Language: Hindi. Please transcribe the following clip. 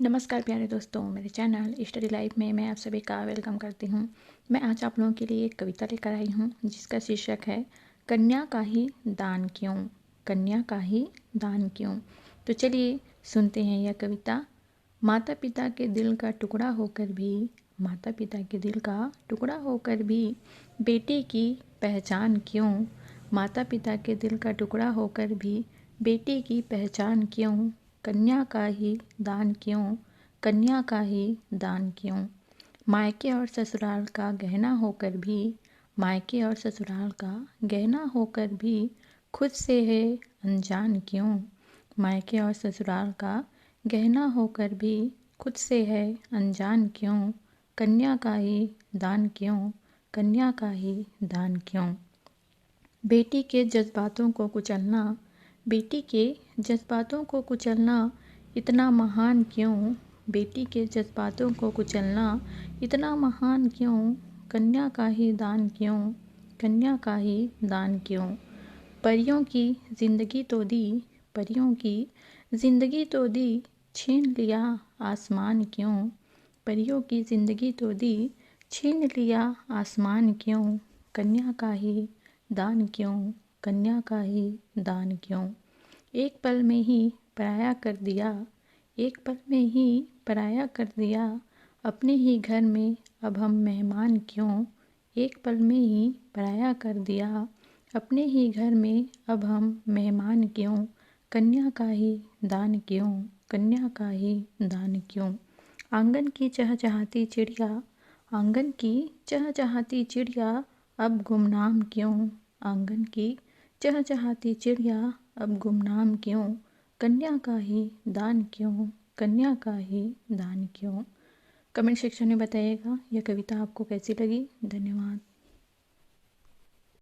नमस्कार प्यारे दोस्तों, मेरे चैनल स्टडी लाइफ में मैं आप सभी का वेलकम करती हूँ। मैं आज आप लोगों के लिए एक कविता लेकर आई हूँ जिसका शीर्षक है कन्या का ही दान क्यों। कन्या का ही दान क्यों। तो चलिए सुनते हैं यह कविता। माता पिता के दिल का टुकड़ा होकर भी, माता पिता के दिल का टुकड़ा होकर भी बेटी की पहचान क्यों। माता पिता के दिल का टुकड़ा होकर भी बेटी की पहचान क्यों। कन्या का ही दान क्यों। कन्या का ही दान क्यों। मायके और ससुराल का गहना होकर भी, मायके और ससुराल का गहना होकर भी खुद से है अनजान क्यों। मायके और ससुराल का गहना होकर भी खुद से है अनजान क्यों। कन्या का ही दान क्यों। कन्या का ही दान क्यों। बेटी के जज्बातों को कुचलना, बेटी के जज्बातों को कुचलना इतना महान क्यों। बेटी के जज्बातों को कुचलना इतना महान क्यों। कन्या का ही दान क्यों। कन्या का ही दान क्यों। परियों की जिंदगी तो दी, परियों की जिंदगी तो दी, छीन लिया आसमान क्यों। परियों की जिंदगी तो दी, छीन लिया आसमान क्यों। कन्या का ही दान क्यों। कन्या का ही दान क्यों। एक पल में ही पराया कर दिया, एक पल में ही पराया कर दिया, अपने ही घर में अब हम मेहमान क्यों। एक पल में ही पराया कर दिया, अपने ही घर में अब हम मेहमान क्यों। कन्या का ही दान क्यों। कन्या का ही दान क्यों। आंगन की चहचहाती चिड़िया, आंगन की चहचहाती चिड़िया अब गुमनाम क्यों। आंगन की चहचहाती चिड़िया अब गुमनाम क्यों। कन्या का ही दान क्यों। कन्या का ही दान क्यों। कमेंट सेक्शन में बताइएगा यह कविता आपको कैसी लगी। धन्यवाद।